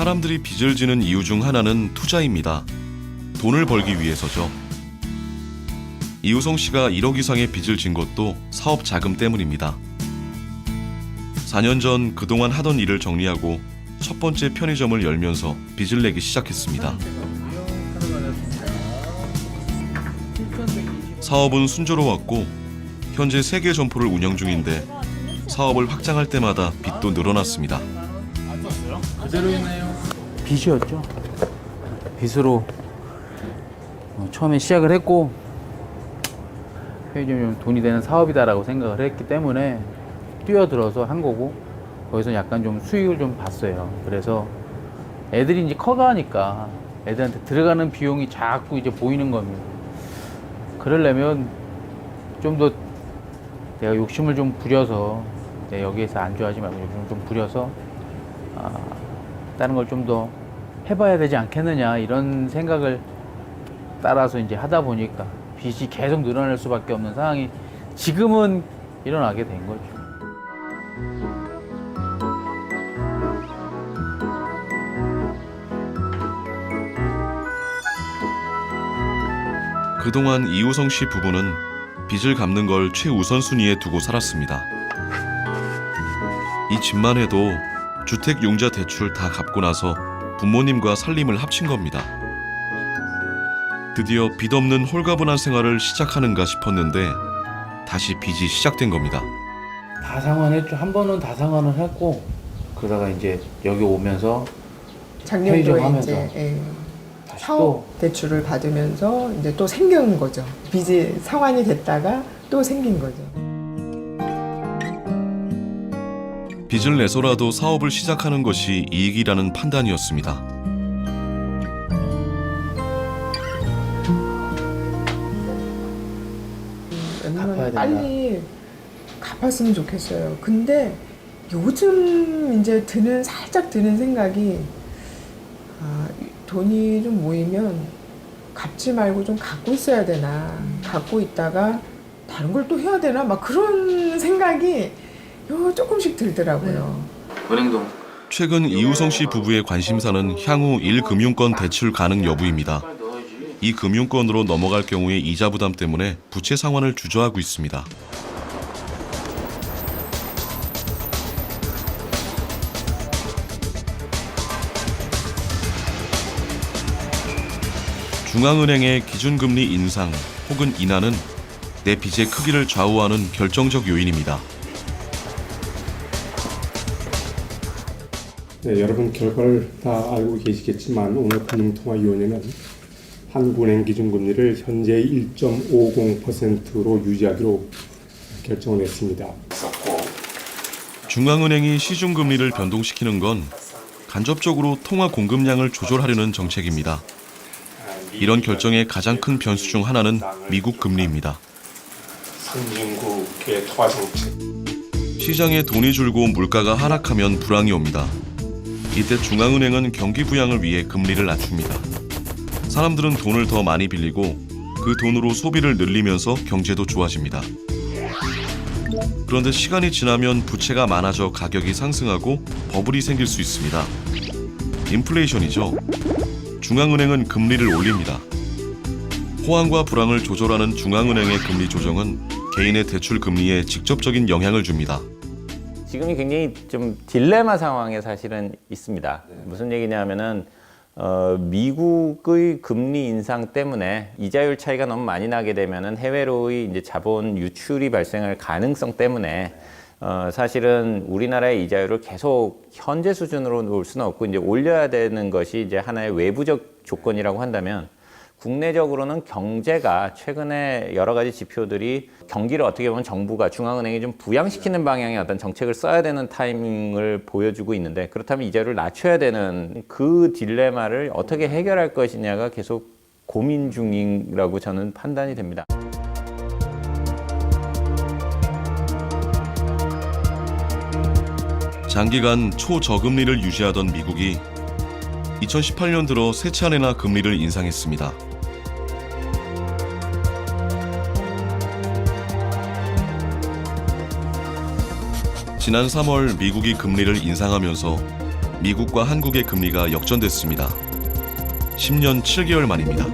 사람들이 빚을 지는 이유 중 하나는 투자입니다. 돈을 벌기 위해서죠. 이우성 씨가 1억 이상의 빚을 진 것도 사업 자금 때문입니다. 4년 전 그동안 하던 일을 정리하고 첫 번째 편의점을 열면서 빚을 내기 시작했습니다. 사업은 순조로웠고 현재 3개 점포를 운영 중인데 사업을 확장할 때마다 빚도 늘어났습니다. 그대로이네요. 빚이었죠. 빚으로 처음에 시작을 했고 편의점이 좀 돈이 되는 사업이다라고 생각을 했기 때문에 뛰어들어서 한 거고 거기서 약간 좀 수익을 좀 봤어요. 그래서 애들이 이제 커가니까 애들한테 들어가는 비용이 자꾸 이제 보이는 겁니다. 그러려면 좀 더 내가 욕심을 좀 부려서 여기에서 안주하지 말고 욕심을 좀 부려서 다른 걸 좀 더 해봐야 되지 않겠느냐 이런 생각을 따라서 이제 하다 보니까 빚이 계속 늘어날 수밖에 없는 상황이 지금은 일어나게 된 거죠. 그동안 이우성 씨 부부는 빚을 갚는 걸 최우선순위에 두고 살았습니다. 이 집만 해도 주택용자 대출 다 갚고 나서 부모님과 살림을 합친 겁니다. 드디어 빚 없는 홀가분한 생활을 시작하는가 싶었는데 다시 빚이 시작된 겁니다. 다 상환했죠. 한 번은 다 상환을 했고 그러다가 이제 여기 오면서 편의점 작년도에 하면서 이제 다시 사업 또 대출을 받으면서 이제 또 생긴 거죠. 빚이 상환이 됐다가 또 생긴 거죠. 빚을 내서라도 사업을 시작하는 것이 이익이라는 판단이었습니다. 웬만하면 갚아야 된다. 빨리 갚았으면 좋겠어요. 근데 요즘 이제 살짝 드는 생각이 돈이 좀 모이면 갚지 말고 좀 갖고 있어야 되나, 갖고 있다가 다른 걸 또 해야 되나, 막 그런 생각이 조금씩 들더라고요. 은행동 최근 이우성 씨 부부의 관심사는 향후 1금융권 대출 가능 여부입니다. 이 금융권으로 넘어갈 경우의 이자 부담 때문에 부채 상환을 주저하고 있습니다. 중앙은행의 기준금리 인상 혹은 인하는 내 빚의 크기를 좌우하는 결정적 요인입니다. 네, 여러분 결과를 다 알고 계시겠지만 오늘 금융통화위원회는 한국은행 기준금리를 현재 1.50%로 유지하기로 결정을 했습니다. 중앙은행이 시중금리를 변동시키는 건 간접적으로 통화 공급량을 조절하려는 정책입니다. 이런 결정의 가장 큰 변수 중 하나는 미국 금리입니다. 선진국의 통화 정책. 시장에 돈이 줄고 물가가 하락하면 불황이 옵니다. 이때 중앙은행은 경기 부양을 위해 금리를 낮춥니다. 사람들은 돈을 더 많이 빌리고 그 돈으로 소비를 늘리면서 경제도 좋아집니다. 그런데 시간이 지나면 부채가 많아져 가격이 상승하고 버블이 생길 수 있습니다. 인플레이션이죠. 중앙은행은 금리를 올립니다. 호황과 불황을 조절하는 중앙은행의 금리 조정은 개인의 대출 금리에 직접적인 영향을 줍니다. 지금이 굉장히 좀 딜레마 상황에 사실은 있습니다. 무슨 얘기냐면은 미국의 금리 인상 때문에 이자율 차이가 너무 많이 나게 되면은 해외로의 이제 자본 유출이 발생할 가능성 때문에 사실은 우리나라의 이자율을 계속 현재 수준으로 놓을 수는 없고 이제 올려야 되는 것이 이제 하나의 외부적 조건이라고 한다면 국내적으로는 경제가 최근에 여러 가지 지표들이 경기를 어떻게 보면 정부가 중앙은행이 좀 부양시키는 방향의 어떤 정책을 써야 되는 타이밍을 보여주고 있는데 그렇다면 이자율을 낮춰야 되는 그 딜레마를 어떻게 해결할 것이냐가 계속 고민 중이라고 저는 판단이 됩니다. 장기간 초저금리를 유지하던 미국이 2018년 들어 세 차례나 금리를 인상했습니다. 지난 3월 미국이 금리를 인상하면서 미국과 한국의 금리가 역전됐습니다. 10년 7개월 만입니다.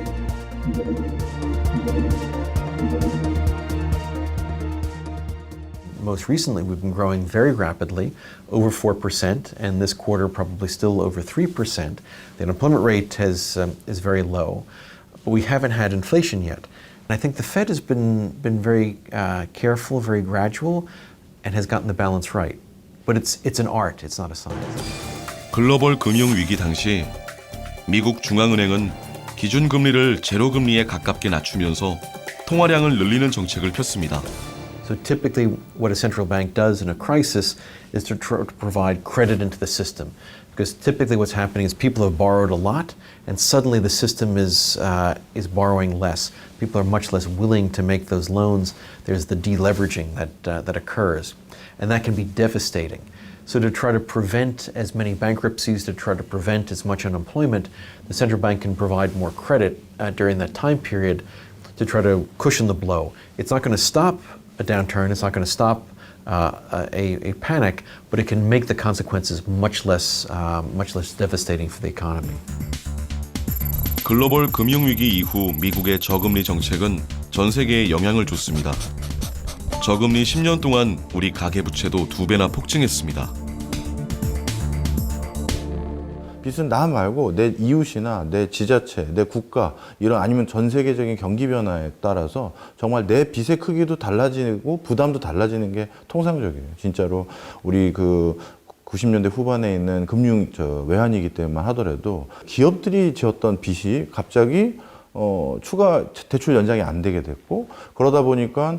Most recently, we've been growing very rapidly, over 4%, and this quarter probably still over 3%. The unemployment rate is very low, but we haven't had inflation yet. And I think the Fed has been very careful, very gradual, and has gotten the balance right. But it's an art, it's not a science. 글로벌 금융 위기 당시 미국 중앙은행은 기준금리를 제로금리에 가깝게 낮추면서 통화량을 늘리는 정책을 폈습니다. So typically what a central bank does in a crisis is to try to provide credit into the system. Because typically what's happening is people have borrowed a lot and suddenly the system is borrowing less. People are much less willing to make those loans. There's the deleveraging that occurs. And that can be devastating. So to try to prevent as many bankruptcies, to try to prevent as much unemployment, the central bank can provide more credit during that time period to try to cushion the blow. It's not going to stop a downturn, it's not going to stop a panic, but it can make the consequences much less devastating for the economy. 글로벌 금융위기 이후 미국의 저금리 정책은 전 세계에 영향을 줬습니다. 저금리 10년 동안 우리 가계부채도 2배나 폭증했습니다. 빚은 나 말고 내 이웃이나 내 지자체, 내 국가 이런 아니면 전 세계적인 경기 변화에 따라서 정말 내 빚의 크기도 달라지고 부담도 달라지는 게 통상적이에요. 진짜로 우리 그 90년대 후반에 있는 금융 외환위기 때만 하더라도 기업들이 지었던 빚이 갑자기 추가 대출 연장이 안 되게 됐고 그러다 보니까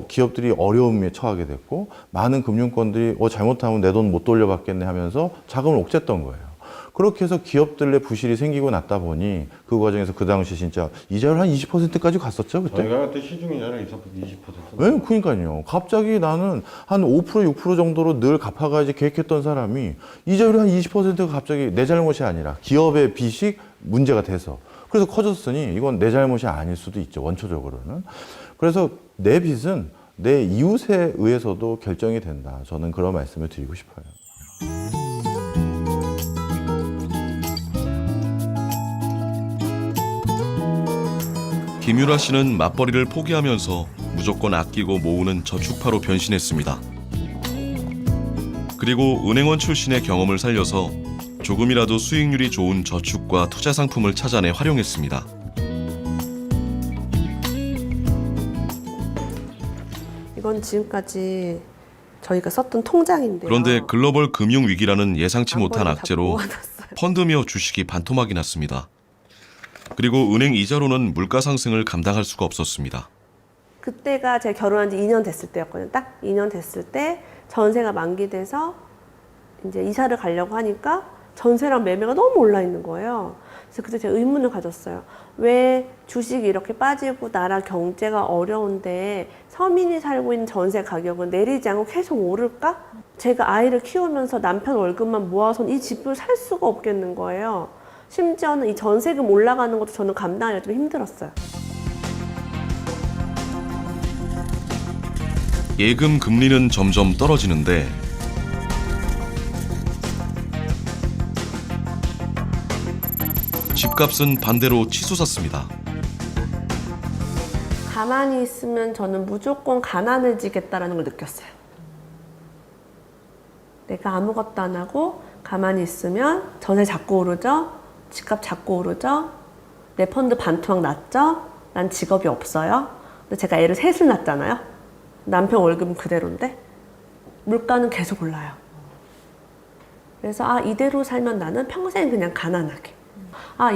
기업들이 어려움에 처하게 됐고 많은 금융권들이 잘못하면 내 돈 못 돌려받겠네 하면서 자금을 옥죄했던 거예요. 그렇게 해서 기업들의 부실이 생기고 났다 보니 그 과정에서 그 당시 진짜 이자율 한 20%까지 갔었죠 그때? 저희가 그때 시중이자를 20%. 네, 그러니까요. 갑자기 나는 한 5% 6% 정도로 늘 갚아가야지 계획했던 사람이 이자율이 한 20%가 갑자기 내 잘못이 아니라 기업의 빚이 문제가 돼서 그래서 커졌으니 이건 내 잘못이 아닐 수도 있죠 원초적으로는. 그래서 내 빚은 내 이웃에 의해서도 결정이 된다. 저는 그런 말씀을 드리고 싶어요. 김유라 씨는 맞벌이를 포기하면서 무조건 아끼고 모으는 저축파로 변신했습니다. 그리고 은행원 출신의 경험을 살려서 조금이라도 수익률이 좋은 저축과 투자 상품을 찾아내 활용했습니다. 이건 지금까지 저희가 썼던 통장인데요. 그런데 글로벌 금융 위기라는 예상치 못한 앞머리 악재로 다 모아놨어요. 펀드며 주식이 반토막이 났습니다. 그리고 은행 이자로는 물가 상승을 감당할 수가 없었습니다. 그때가 제가 결혼한 지 2년 됐을 때였거든요. 딱 2년 됐을 때 전세가 만기돼서 이제 이사를 가려고 하니까 전세랑 매매가 너무 올라 있는 거예요. 그래서 그때 제가 의문을 가졌어요. 왜 주식이 이렇게 빠지고 나라 경제가 어려운데 서민이 살고 있는 전세 가격은 내리지 않고 계속 오를까? 제가 아이를 키우면서 남편 월급만 모아서는 이 집을 살 수가 없겠는 거예요. 심지어는 이 전세금 올라가는 것도 저는 감당하기가 좀 힘들었어요. 예금 금리는 점점 떨어지는데 집값은 반대로 치솟았습니다. 가만히 있으면 저는 무조건 가난해지겠다라는 걸 느꼈어요. 내가 아무것도 안 하고 가만히 있으면 전세 자꾸 오르죠? 집값 자꾸 오르죠? 내 펀드 반토막 났죠? 난 직업이 없어요? 근데 제가 애를 셋을 낳았잖아요? 남편 월급은 그대로인데 물가는 계속 올라요. 그래서 이대로 살면 나는 평생 그냥 가난하게.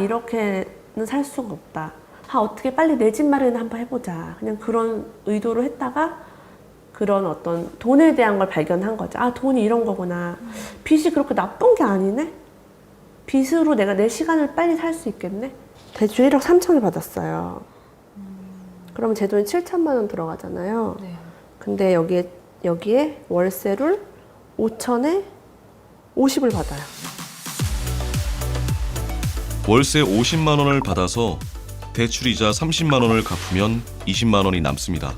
이렇게는 살 수가 없다. 어떻게 빨리 내 집 마련을 한번 해보자. 그냥 그런 의도로 했다가 그런 어떤 돈에 대한 걸 발견한 거죠. 돈이 이런 거구나. 빚이 그렇게 나쁜 게 아니네? 빚으로 내가 내 시간을 빨리 살 수 있겠네? 대출 1억 3천을 받았어요. 그러면 제 돈이 7천만 원 들어가잖아요. 네. 근데 여기에 월세를 5천에 50을 받아요. 월세 50만 원을 받아서 대출이자 30만 원을 갚으면 20만 원이 남습니다.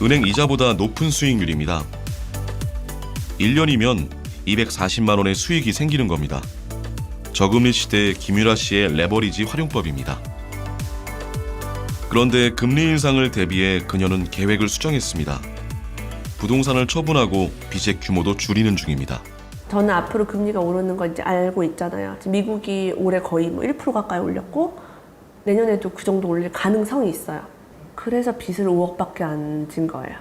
은행 이자보다 높은 수익률입니다. 1년이면 240만 원의 수익이 생기는 겁니다. 저금리 시대의 김유라 씨의 레버리지 활용법입니다. 그런데 금리 인상을 대비해 그녀는 계획을 수정했습니다. 부동산을 처분하고 빚의 규모도 줄이는 중입니다. 저는 앞으로 금리가 오르는 거 이제 알고 있잖아요. 지금 미국이 올해 거의 뭐 1% 가까이 올렸고 내년에도 그 정도 올릴 가능성이 있어요. 그래서 빚을 5억밖에 안 진 거예요.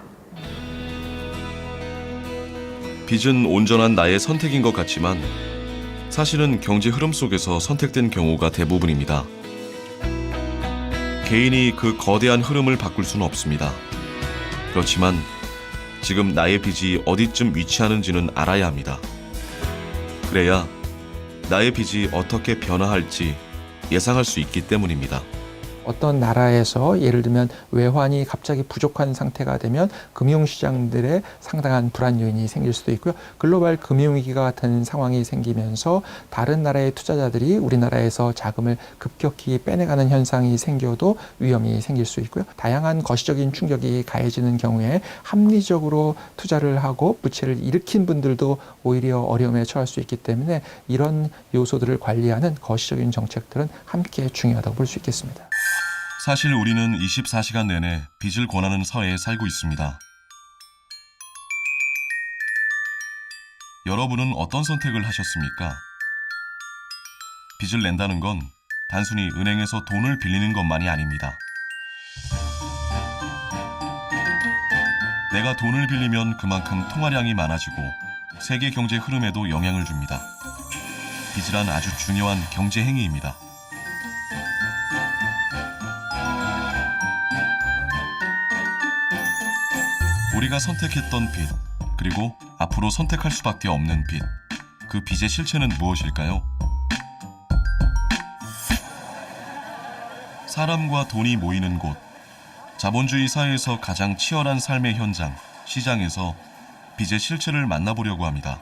빚은 온전한 나의 선택인 것 같지만 사실은 경제 흐름 속에서 선택된 경우가 대부분입니다. 개인이 그 거대한 흐름을 바꿀 수는 없습니다. 그렇지만 지금 나의 빚이 어디쯤 위치하는지는 알아야 합니다. 그래야 나의 빚이 어떻게 변화할지 예상할 수 있기 때문입니다. 어떤 나라에서 예를 들면 외환이 갑자기 부족한 상태가 되면 금융시장들의 상당한 불안 요인이 생길 수도 있고요. 글로벌 금융위기가 같은 상황이 생기면서 다른 나라의 투자자들이 우리나라에서 자금을 급격히 빼내가는 현상이 생겨도 위험이 생길 수 있고요. 다양한 거시적인 충격이 가해지는 경우에 합리적으로 투자를 하고 부채를 일으킨 분들도 오히려 어려움에 처할 수 있기 때문에 이런 요소들을 관리하는 거시적인 정책들은 함께 중요하다고 볼 수 있겠습니다. 사실 우리는 24시간 내내 빚을 권하는 사회에 살고 있습니다. 여러분은 어떤 선택을 하셨습니까? 빚을 낸다는 건 단순히 은행에서 돈을 빌리는 것만이 아닙니다. 내가 돈을 빌리면 그만큼 통화량이 많아지고 세계 경제 흐름에도 영향을 줍니다. 빚이란 아주 중요한 경제 행위입니다. 우리가 선택했던 빚, 그리고 앞으로 선택할 수밖에 없는 빚, 그 빚의 실체는 무엇일까요? 사람과 돈이 모이는 곳, 자본주의 사회에서 가장 치열한 삶의 현장, 시장에서 빚의 실체를 만나보려고 합니다.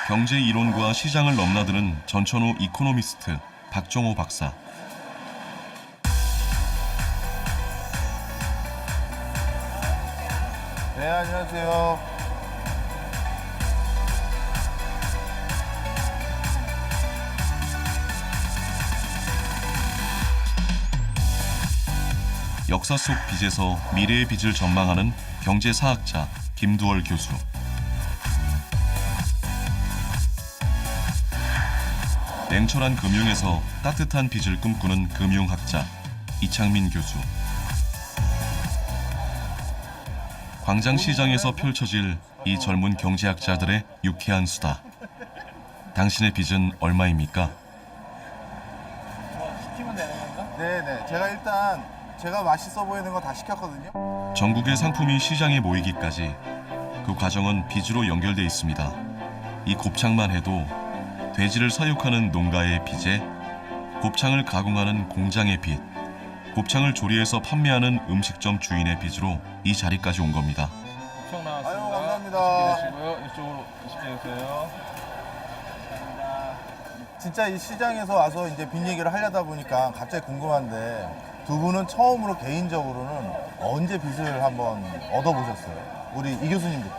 경제 이론과 시장을 넘나드는 전천후 이코노미스트 박정호 박사. 네, 안녕하세요. 역사 속 빚에서 미래의 빚을 전망하는 경제사학자 김두월 교수. 냉철한 금융에서 따뜻한 빚을 꿈꾸는 금융학자 이창민 교수. 광장시장에서 펼쳐질 이 젊은 경제학자들의 유쾌한 수다. 당신의 빚은 얼마입니까? 네네. 제가 일단 제가 맛있어 보이는 거 다 시켰거든요. 전국의 상품이 시장에 모이기까지 그 과정은 빚으로 연결돼 있습니다. 이 곱창만 해도 돼지를 사육하는 농가의 빚에 곱창을 가공하는 공장의 빚, 곱창을 조리해서 판매하는 음식점 주인의 빚으로 이 자리까지 온 겁니다. 아유, 감사합니다. 이쪽으로 드시게 되세요. 진짜 이 시장에서 와서 이제 빚 얘기를 하려다 보니까 갑자기 궁금한데 두 분은 처음으로 개인적으로는 언제 빚을 한번 얻어보셨어요? 우리 이 교수님부터.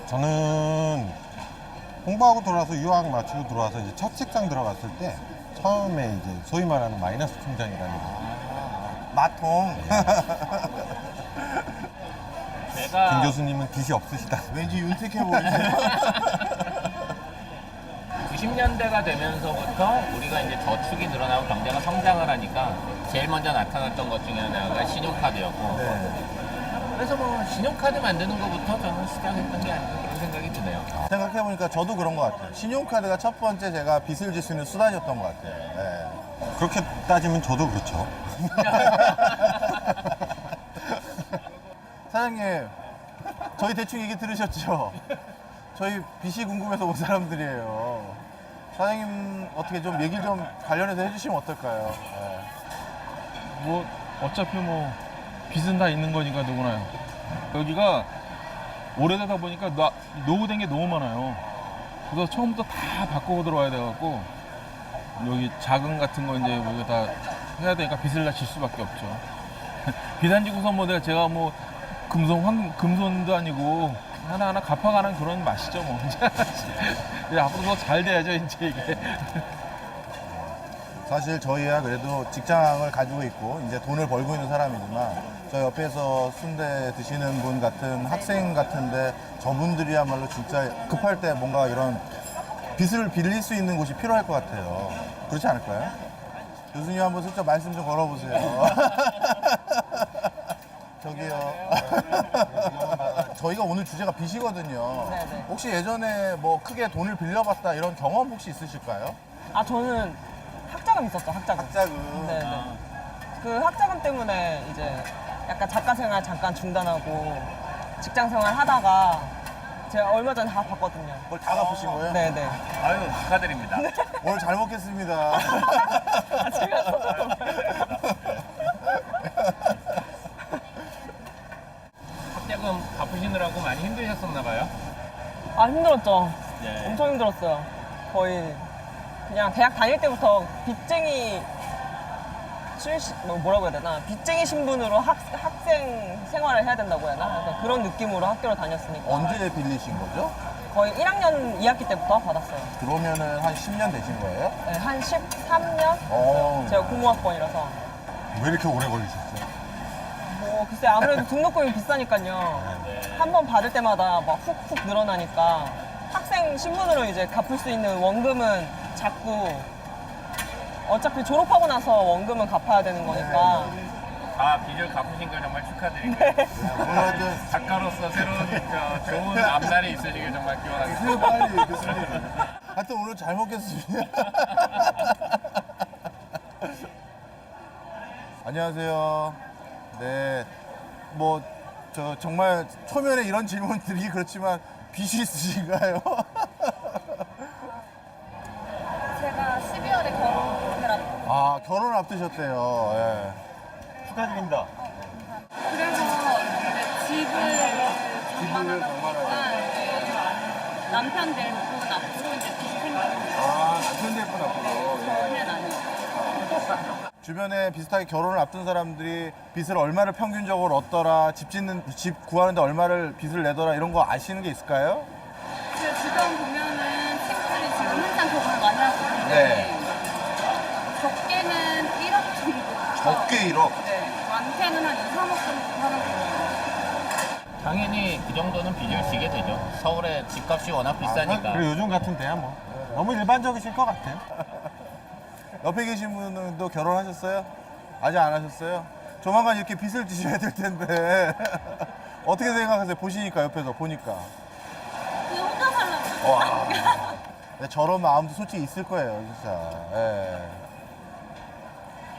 저는 공부하고 들어와서 유학 마치고 들어와서 이제 첫 직장 들어갔을 때 처음에 이제 소위 말하는 마이너스 통장이라는 거. 마통. 김 교수님은 빚이 없으시다. 왠지 윤택해 보이세요. 90년대가 되면서부터 우리가 이제 저축이 늘어나고 경제가 성장을 하니까 제일 먼저 나타났던 것 중에 하나가 신용카드였고 네. 그래서 뭐 신용카드 만드는 것부터 저는 시작했던 게 아닌가 그런 생각이 드네요. 생각해보니까 저도 그런 것 같아요. 신용카드가 첫 번째 제가 빚을 질 수 있는 수단이었던 것 같아요. 네. 그렇게 따지면 저도 그렇죠. 사장님, 저희 대충 얘기 들으셨죠? 저희 빚이 궁금해서 온 사람들이에요. 사장님 어떻게 좀 얘기 좀 관련해서 해주시면 어떨까요? 네. 뭐 어차피 뭐 빚은 다 있는 거니까 누구나요. 여기가 오래되다 보니까 노후된 게 너무 많아요. 그래서 처음부터 다 바꾸고 들어와야 돼갖고 여기 자금 같은 거 이제 뭐 다 해야 되니까 빚을 다 질 수밖에 없죠. 비단지 구선 모델 제가 뭐 금손도 아니고 하나하나 갚아가는 그런 맛이죠 뭐. 이제 앞으로 더 잘 돼야죠 이제 이게. 사실 저희야 그래도 직장을 가지고 있고 이제 돈을 벌고 있는 사람이지만 저 옆에서 순대 드시는 분 같은 학생 같은데 저분들이야말로 진짜 급할 때 뭔가 이런 빚을 빌릴 수 있는 곳이 필요할 것 같아요. 그렇지 않을까요? 교수님 한번 슬쩍 말씀 좀 걸어보세요. 저기요. 저희가 오늘 주제가 빚이거든요. 네네. 혹시 예전에 뭐 크게 돈을 빌려봤다 이런 경험 혹시 있으실까요? 아 저는 학자금 있었죠, 학자금. 학자금. 네네. 그 학자금 때문에 이제 약간 작가 생활 잠깐 중단하고 직장 생활 하다가 제가 얼마 전에 다 봤거든요. 그걸 다 갚으신 거예요? 네네. 아유, 축하드립니다. 오늘 잘 먹겠습니다. 아, 제가 써서 학자금 갚으시느라고 많이 힘드셨었나 봐요. 아 힘들었죠. 네. 엄청 힘들었어요. 거의 그냥 대학 다닐 때부터 빚쟁이 뭐라고 해야 되나? 빚쟁이 신분으로 학생 생활을 해야 된다고 해야 하나? 약간 그런 느낌으로 학교를 다녔으니까. 언제 빌리신 거죠? 거의 1학년 2학기 때부터 받았어요. 그러면은 한 10년 되신 거예요? 네, 한 13년? 어. 제가 공무학번이라서. 왜 이렇게 오래 걸리셨어요? 뭐 글쎄 아무래도 등록금이 비싸니까요. 한 번 받을 때마다 막 훅훅 늘어나니까 학생 신분으로 이제 갚을 수 있는 원금은 자꾸 어차피 졸업하고 나서 원금은 갚아야 되는 거니까. 아, 빚을 갚으신 걸 정말 축하드리고요. 오늘 작가로서 새로운 좋은 앞날이 있으시길 정말 기원하겠습니다. 빨리 교수님. 하여튼 오늘 잘 먹겠습니다. 안녕하세요. 네. 뭐, 정말 초면에 이런 질문 드리기 그렇지만 빚이 있으신가요? 제가 12월에 결혼을 앞두고 아, 결혼 앞두셨대요. 예. 축하드립니다. 그래서 집을 장만하다 남편 데리고 앞으로 이제 빚이 생겼어요. 아, 남편 대분 앞으로. 저는 아니에요. 주변에 비슷하게 결혼을 앞둔 사람들이 빚을 얼마를 평균적으로 얻더라, 집 구하는데 얼마를 빚을 내더라 이런 거 아시는 게 있을까요? 제 주변 보면은 친구들이 지금 한창 결혼을 많이 하고 있는데 네. 적게는 1억 정도. 적게 1억? 네. 많게는 한 2, 3억 정도 하는 거예요. 당연히 그 정도는 빚을 지게 되죠. 서울에 집값이 워낙 비싸니까. 그리고 요즘 같은 때야 뭐 너무 일반적이실 것 같아요. 옆에 계신 분도 결혼하셨어요? 아직 안 하셨어요? 조만간 이렇게 빚을 지셔야 될 텐데 어떻게 생각하세요? 보시니까 옆에서 보니까. 그냥 혼자 살라고. 와. 근데 저런 마음도 솔직히 있을 거예요, 진짜. 예.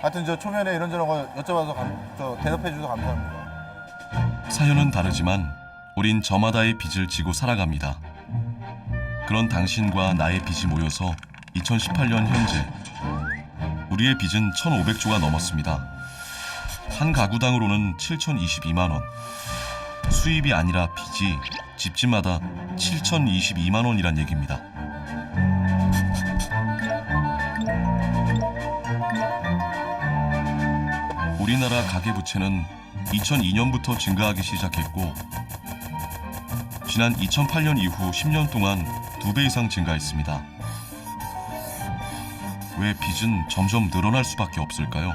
하여튼 저 초면에 이런저런 거 여쭤봐서 대답해 주셔서 감사합니다. 사연은 다르지만 우린 저마다의 빚을 지고 살아갑니다. 그런 당신과 나의 빚이 모여서 2018년 현재 우리의 빚은 1,500조가 넘었습니다. 한 가구당으로는 7,022만 원. 수입이 아니라 빚이 집집마다 7,022만 원이란 얘기입니다. 우리나라 가계부채는 2002년부터 증가하기 시작했고 지난 2008년 이후 10년 동안 2배 이상 증가했습니다. 왜 빚은 점점 늘어날 수밖에 없을까요?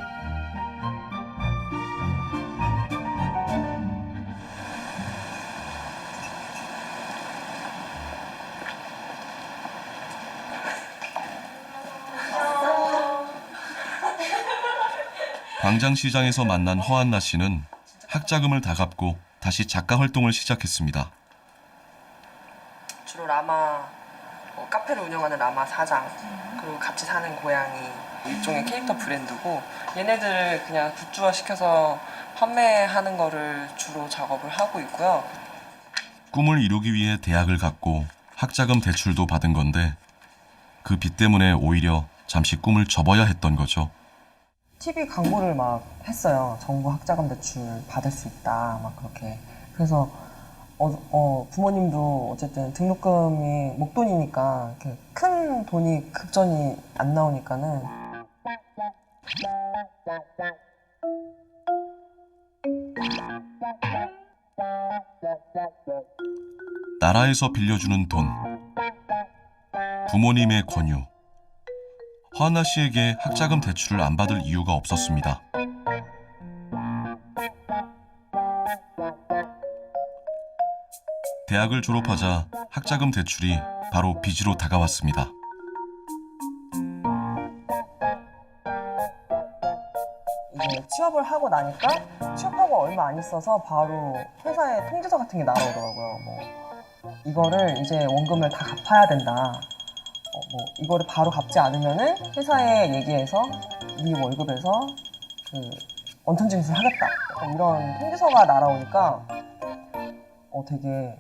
광장시장에서 만난 허한나 씨는 학자금을 다 갚고 다시 작가 활동을 시작했습니다. 주로 라마 카페를 운영하는 라마 사장 그리고 같이 사는 고양이 일종의 캐릭터 브랜드고 얘네들을 그냥 굿즈화 시켜서 판매하는 거를 주로 작업을 하고 있고요. 꿈을 이루기 위해 대학을 갔고 학자금 대출도 받은 건데 그 빚 때문에 오히려 잠시 꿈을 접어야 했던 거죠. TV 광고를 막 했어요. 정부 학자금 대출 받을 수 있다 막 그렇게. 그래서 부모님도 어쨌든 등록금이 목돈이니까 이렇게 큰 돈이 급전이 안 나오니까는 나라에서 빌려주는 돈, 부모님의 권유. 허한나 씨에게 학자금 대출을 안 받을 이유가 없었습니다. 대학을 졸업하자 학자금 대출이 바로 빚으로 다가왔습니다. 이제 취업을 하고 나니까 취업하고 얼마 안 있어서 바로 회사에 통지서 같은 게 날아오더라고요. 뭐 이거를 이제 원금을 다 갚아야 된다. 뭐 이거를 바로 갚지 않으면은 회사에 얘기해서 네 월급에서 그 원천 징수를 하겠다. 약간 이런 통지서가 날아오니까 되게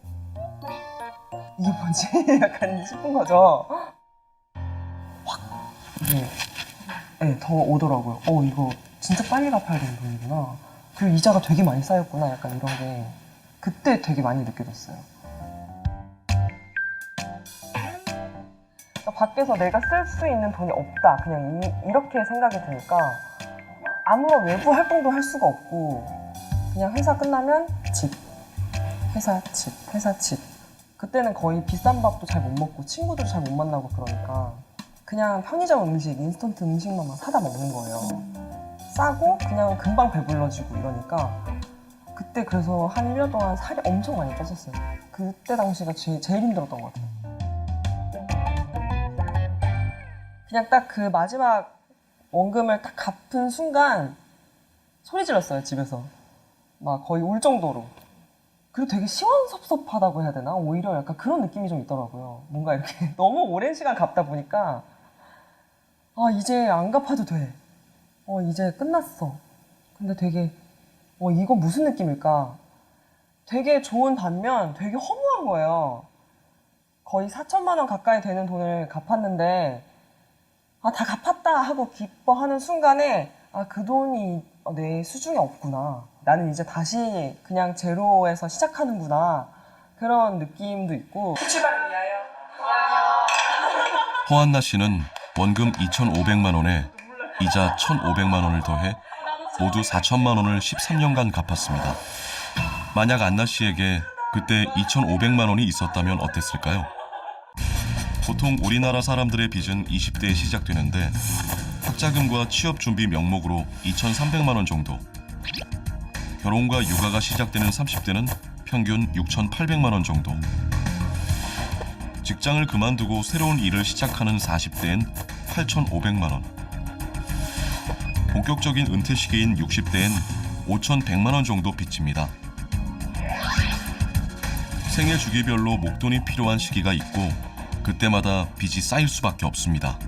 이게 뭐지? 약간 싶은 거죠. 확 이게 더 오더라고요. 이거 진짜 빨리 갚아야 되는 돈이구나. 그리고 이자가 되게 많이 쌓였구나. 약간 이런 게 그때 되게 많이 느껴졌어요. 그러니까 밖에서 내가 쓸 수 있는 돈이 없다. 그냥 이렇게 생각이 드니까 아무런 외부 활동도 할 수가 없고 그냥 회사 끝나면 집, 회사, 집, 회사, 집. 그때는 거의 비싼 밥도 잘 못 먹고 친구도 잘 못 만나고 그러니까 그냥 편의점 음식, 인스턴트 음식만 사다 먹는 거예요. 싸고 그냥 금방 배불러지고 이러니까 그때 그래서 한 1년 동안 살이 엄청 많이 쪘었어요. 그때 당시가 제일 힘들었던 것 같아요. 그냥 딱 그 마지막 원금을 딱 갚은 순간 소리 질렀어요, 집에서. 막 거의 울 정도로. 그리고 되게 시원섭섭하다고 해야 되나? 오히려 약간 그런 느낌이 좀 있더라고요. 뭔가 이렇게 너무 오랜 시간 갚다 보니까 이제 안 갚아도 돼. 이제 끝났어. 근데 되게 이건 무슨 느낌일까? 되게 좋은 반면 되게 허무한 거예요. 거의 4천만 원 가까이 되는 돈을 갚았는데 다 갚았다 하고 기뻐하는 순간에 그 돈이 내 수중에 없구나. 나는 이제 다시 그냥 제로에서 시작하는구나. 그런 느낌도 있고. 출발을 위하여. 허한나 씨는 원금 2,500만 원에 이자 1,500만 원을 더해 모두 4천만 원을 13년간 갚았습니다. 만약 안나 씨에게 그때 2,500만 원이 있었다면 어땠을까요? 보통 우리나라 사람들의 빚은 20대에 시작되는데 학자금과 취업 준비 명목으로 2,300만 원 정도. 결혼과 육아가 시작되는 30대는 평균 6,800만 원 정도. 직장을 그만두고 새로운 일을 시작하는 40대엔 8,500만 원. 본격적인 은퇴 시기인 60대엔 5,100만 원 정도 빚집니다. 생애 주기별로 목돈이 필요한 시기가 있고 그때마다 빚이 쌓일 수밖에 없습니다.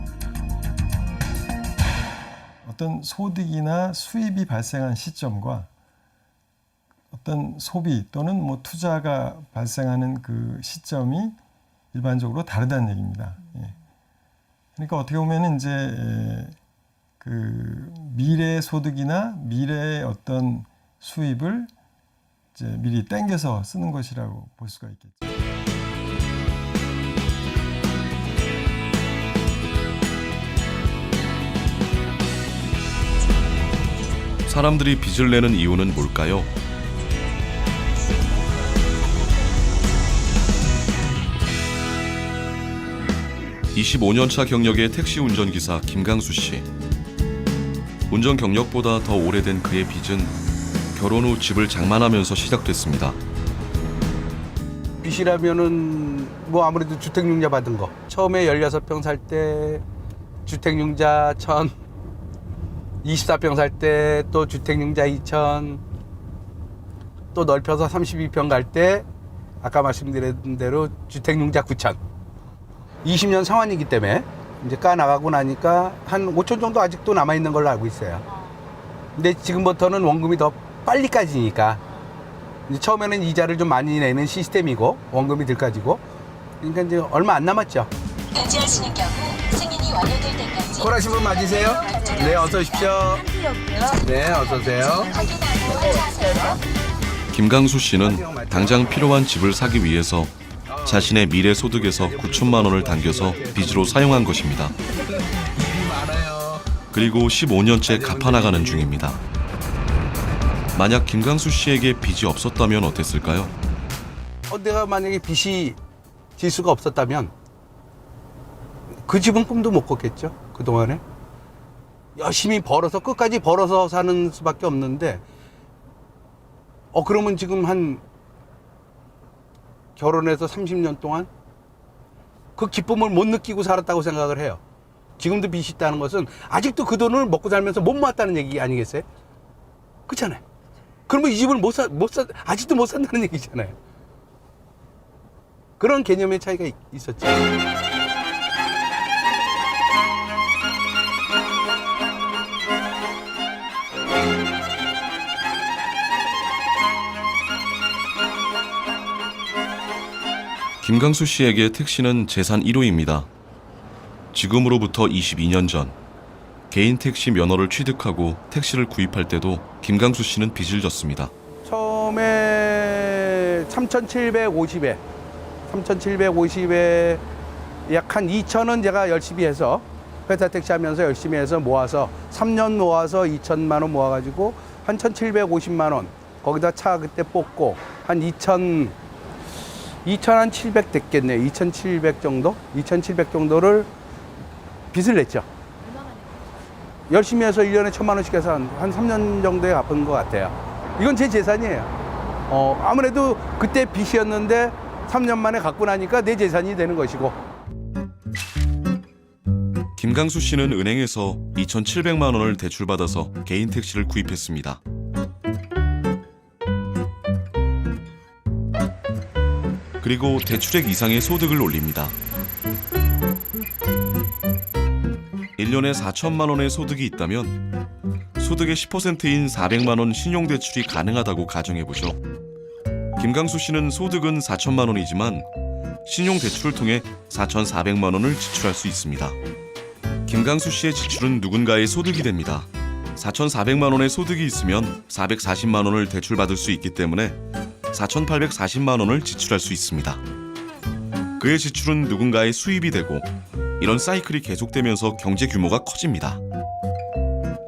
어떤 소득이나 수입이 발생한 시점과 어떤 소비 또는 뭐 투자가 발생하는 그 시점이 일반적으로 다르다는 얘기입니다. 그러니까 어떻게 보면 이제 그 미래의 소득이나 미래의 어떤 수입을 이제 미리 땡겨서 쓰는 것이라고 볼 수가 있겠죠. 사람들이 빚을 내는 이유는 뭘까요? (25년차) 경력의 택시 운전기사 김강수 씨. 운전 경력보다 더 오래된 그의 빚은 결혼 후 집을 장만하면서 시작됐습니다. 빚이라면은 뭐 아무래도 주택융자 받은 거. 처음에 16평 살 때 주택융자 1,000, 24평 살 때 또 주택융자 2,000, 또 넓혀서 32평 갈 때 아까 말씀드린 대로 주택융자 9,000. 20년 상환이기 때문에 이제 까 나가고 나니까 한 5천 정도 아직도 남아 있는 걸로 알고 있어요. 근데 지금부터는 원금이 더 빨리 까지니까 이제 처음에는 이자를 좀 많이 내는 시스템이고 원금이 덜 까지고 그러니까 이제 얼마 안 남았죠. 결제하시는 경우 승인이 완료될 때까지 콜하신 분 맞으세요? 네, 어서 오십시오. 네, 어서 오세요. 김강수 씨는 당장 필요한 집을 사기 위해서 자신의 미래 소득에서 9천만 원을 당겨서 빚으로 사용한 것입니다. 그리고 15년째 갚아나가는 중입니다. 만약 김강수 씨에게 빚이 없었다면 어땠을까요? 내가 만약에 빚이 질 수가 없었다면 그 집은 꿈도 못 꿨겠죠. 그동안에 열심히 벌어서 끝까지 벌어서 사는 수밖에 없는데 그러면 지금 한 결혼해서 30년 동안 그 기쁨을 못 느끼고 살았다고 생각을 해요. 지금도 빚이 있다는 것은 아직도 그 돈을 먹고 살면서 못 모았다는 얘기 아니겠어요? 그렇잖아요. 그러면 이 집을 아직도 못 산다는 얘기잖아요. 그런 개념의 차이가 있었죠. 김강수 씨에게 택시는 재산 1호입니다. 지금으로부터 22년 전 개인 택시 면허를 취득하고 택시를 구입할 때도 김강수 씨는 빚을 졌습니다. 처음에 3,750에 약 한 2천은 제가 열심히 해서 회사 택시 하면서 열심히 해서 모아서 3년 모아서 2천만 원 모아가지고 한 1,750만 원 거기다 차 그때 뽑고 한 2,700 됐겠네요. 2,700 정도? 2,700 정도를 빚을 냈죠. 열심히 해서 1년에 1,000만 원씩 해서 한 3년 정도에 갚은 것 같아요. 이건 제 재산이에요. 아무래도 그때 빚이었는데 3년 만에 갚고 나니까 내 재산이 되는 것이고. 김강수 씨는 은행에서 2,700만 원을 대출받아서 개인 택시를 구입했습니다. 그리고 대출액 이상의 소득을 올립니다. 1년에 4천만 원의 소득이 있다면 소득의 10%인 400만 원 신용대출이 가능하다고 가정해보죠. 김강수 씨는 소득은 4천만 원이지만 신용대출을 통해 4,400만 원을 지출할 수 있습니다. 김강수 씨의 지출은 누군가의 소득이 됩니다. 4,400만 원의 소득이 있으면 440만 원을 대출받을 수 있기 때문에 4,840만 원을 지출할 수 있습니다. 그의 지출은 누군가의 수입이 되고 이런 사이클이 계속되면서 경제 규모가 커집니다.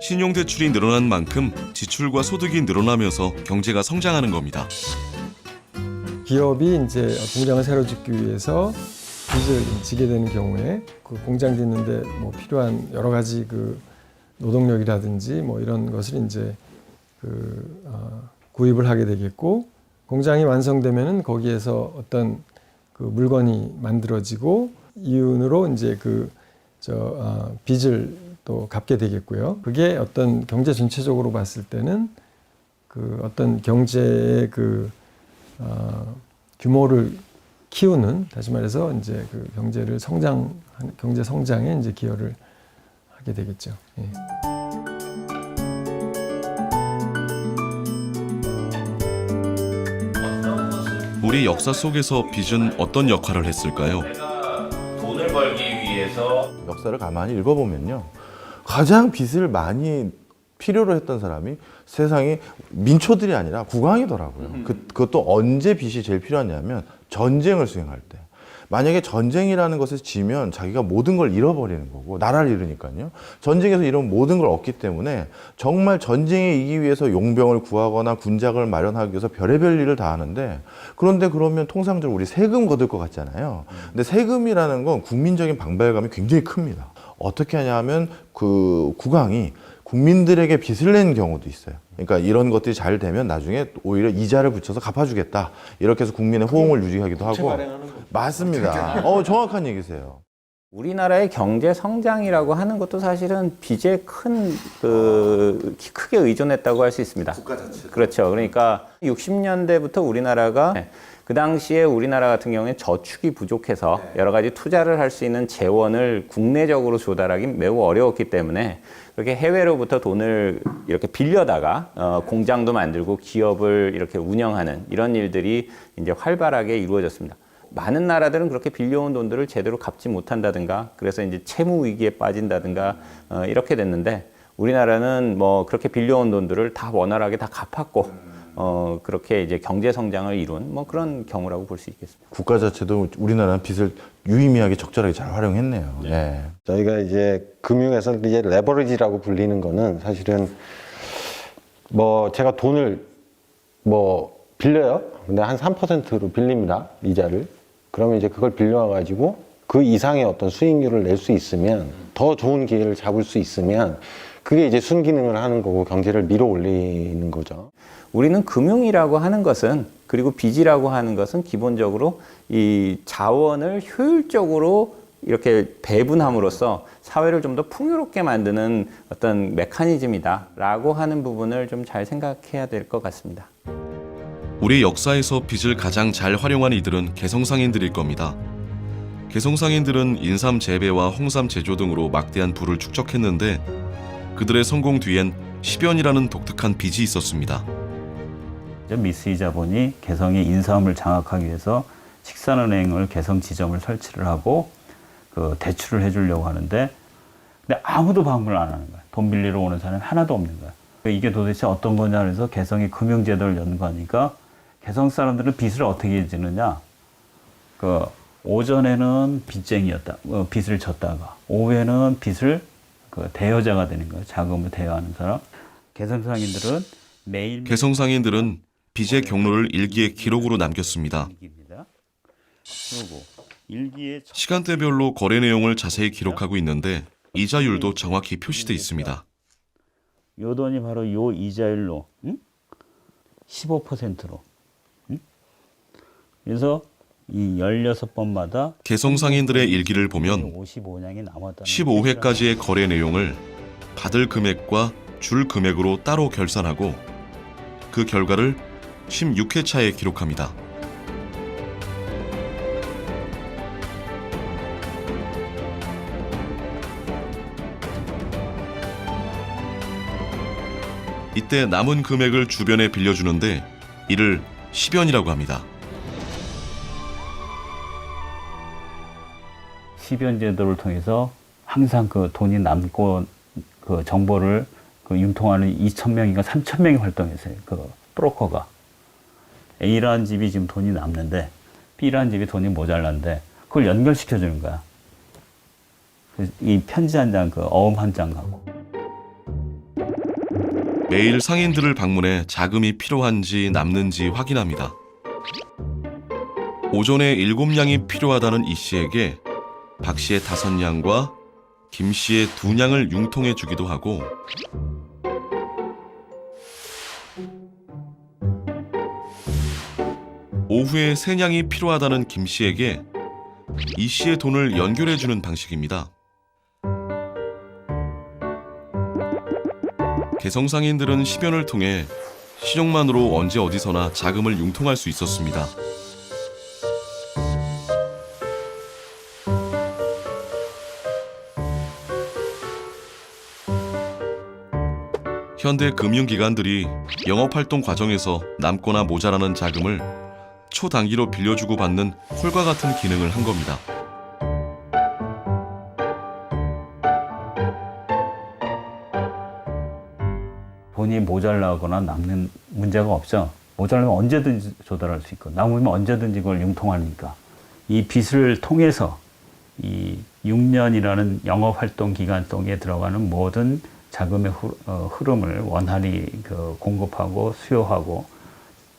신용대출이 늘어난 만큼 지출과 소득이 늘어나면서 경제가 성장하는 겁니다. 기업이 이제 공장을 새로 짓기 위해서 빚을 지게 되는 경우에 그 공장 짓는데 뭐 필요한 여러 가지 그 노동력이라든지 뭐 이런 것을 이제 구입을 하게 되겠고, 공장이 완성되면은 거기에서 어떤 그 물건이 만들어지고 이윤으로 이제 빚을 또 갚게 되겠고요. 그게 어떤 경제 전체적으로 봤을 때는 그 어떤 경제의 규모를 키우는, 다시 말해서 이제 그 경제 성장에 이제 기여를 하게 되겠죠. 예. 우리 역사 속에서 빚은 어떤 역할을 했을까요? 돈을 벌기 위해서 역사를 가만히 읽어보면요, 가장 빚을 많이 필요로 했던 사람이 세상에 민초들이 아니라 국왕이더라고요. 그것도 언제 빚이 제일 필요하냐면 전쟁을 수행할 때. 만약에 전쟁이라는 것을 지면 자기가 모든 걸 잃어버리는 거고, 나라를 잃으니까요. 전쟁에서 이런 모든 걸 얻기 때문에 정말 전쟁에 이기기 위해서 용병을 구하거나 군작을 마련하기 위해서 별의별 일을 다 하는데, 그런데 그러면 통상적으로 우리 세금 거둘 것 같잖아요. 근데 세금이라는 건 국민적인 방발감이 굉장히 큽니다. 어떻게 하냐면 그 국왕이 국민들에게 빚을 낸 경우도 있어요. 그러니까 이런 것들이 잘 되면 나중에 오히려 이자를 붙여서 갚아주겠다, 이렇게 해서 국민의 호응을 유지하기도 하고. 맞습니다. 정확한 얘기세요. 우리나라의 경제 성장이라고 하는 것도 사실은 빚에 크게 의존했다고 할 수 있습니다. 국가 자체. 그렇죠. 그러니까 60년대부터 우리나라가 그 당시에 우리나라 같은 경우에 저축이 부족해서 여러 가지 투자를 할 수 있는 재원을 국내적으로 조달하기 매우 어려웠기 때문에 그렇게 해외로부터 돈을 이렇게 빌려다가 공장도 만들고 기업을 이렇게 운영하는 이런 일들이 이제 활발하게 이루어졌습니다. 많은 나라들은 그렇게 빌려온 돈들을 제대로 갚지 못한다든가, 그래서 이제 채무 위기에 빠진다든가 이렇게 됐는데, 우리나라는 뭐 그렇게 빌려온 돈들을 다 원활하게 다 갚았고, 그렇게 이제 경제 성장을 이룬 뭐 그런 경우라고 볼 수 있겠습니다. 국가 자체도 우리나라는 빚을 유의미하게 적절하게 잘 활용했네요. 네. 저희가 이제 금융에서 이제 레버리지라고 불리는 거는 사실은 뭐 제가 돈을 뭐 빌려요. 근데 한 3%로 빌립니다. 이자를. 그러면 이제 그걸 빌려와 가지고 그 이상의 어떤 수익률을 낼 수 있으면, 더 좋은 기회를 잡을 수 있으면 그게 이제 순기능을 하는 거고 경제를 밀어 올리는 거죠. 우리는 금융이라고 하는 것은, 그리고 빚이라고 하는 것은 기본적으로 이 자원을 효율적으로 이렇게 배분함으로써 사회를 좀 더 풍요롭게 만드는 어떤 메커니즘이다라고 하는 부분을 좀 잘 생각해야 될 것 같습니다. 우리 역사에서 빚을 가장 잘 활용한 이들은 개성상인들일 겁니다. 개성상인들은 인삼 재배와 홍삼 제조 등으로 막대한 부를 축적했는데 그들의 성공 뒤엔 10연이라는 독특한 빚이 있었습니다. 미쓰이 자본이 개성의 인삼을 장악하기 위해서 식산은행을 개성 지점을 설치를 하고 그 대출을 해주려고 하는데, 근데 아무도 방문을 안 하는 거야. 돈 빌리러 오는 사람이 하나도 없는 거야. 이게 도대체 어떤 거냐 그래서 개성이 금융제도를 연구하니까 개성 사람들은 빚을 어떻게 지느냐. 그 오전에는 빚쟁이였다, 빚을 졌다가 오후에는 빚을 그 대여자가 되는 거예요. 자금을 대여하는 사람. 개성상인들은 매일 개성상인들은 빚의 경로를 일기에 기록으로 남겼습니다. 그리고 일기에 시간대별로 거래 내용을 자세히 기록하고 있는데 이자율도 정확히 표시돼 있습니다. 요 돈이 바로 요 이자율로 15%로. 그래서 이 16번마다 개성상인들의 일기를 보면 55냥이 남았다는 15회까지의 거래 내용을 받을 금액과 줄 금액으로 따로 결산하고 그 결과를 16회차에 기록합니다. 이때 남은 금액을 주변에 빌려주는데 이를 10연이라고 합니다. 10연 제도를 통해서 항상 그 돈이 남고 그 정보를 그 융통하는 2,000명인가 3,000명이 활동했어요. 그 브로커가. A라는 집이 지금 돈이 남는데 B라는 집이 돈이 모자란데 그걸 연결시켜 주는 거야. 이 편지 한 장, 그 어음 한 장하고. 매일 상인들을 방문해 자금이 필요한지 남는지 확인합니다. 오전에 7냥이 필요하다는 이 씨에게 박 씨의 5냥과 김 씨의 2냥을 융통해 주기도 하고 오후에 3냥이 필요하다는 김 씨에게 이 씨의 돈을 연결해 주는 방식입니다. 개성상인들은 10연을 통해 신용만으로 언제 어디서나 자금을 융통할 수 있었습니다. 현대 금융기관들이 영업활동 과정에서 남거나 모자라는 자금을 초단기로 빌려주고 받는 콜과 같은 기능을 한 겁니다. 돈이 모자라거나 남는 문제가 없죠. 모자라면 언제든지 조달할 수 있고 남으면 언제든지 그걸 융통하니까 이 빚을 통해서 이 6년이라는 영업활동 기간 속에 들어가는 모든 자금의 흐름을 원활히 그 공급하고 수요하고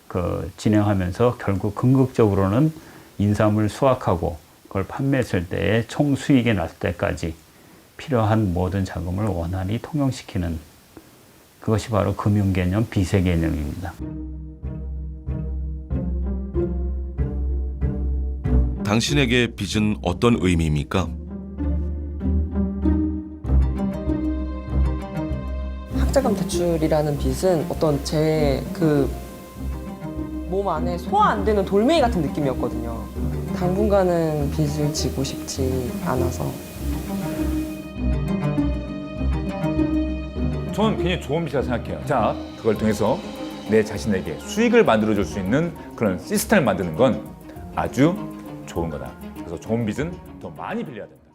그 진행하면서 결국 궁극적으로는 인삼을 수확하고 그걸 판매했을 때의 총 수익이 났을 때까지 필요한 모든 자금을 원활히 통용시키는 그것이 바로 금융 개념, 빚의 개념입니다. 당신에게 빚은 어떤 의미입니까? 학자금 대출이라는 빚은 어떤 제 그 몸 안에 소화 안 되는 돌멩이 같은 느낌이었거든요. 당분간은 빚을 지고 싶지 않아서. 저는 굉장히 좋은 빚이라고 생각해요. 자, 그걸 통해서 내 자신에게 수익을 만들어줄 수 있는 그런 시스템을 만드는 건 아주 좋은 거다. 그래서 좋은 빚은 더 많이 빌려야 된다.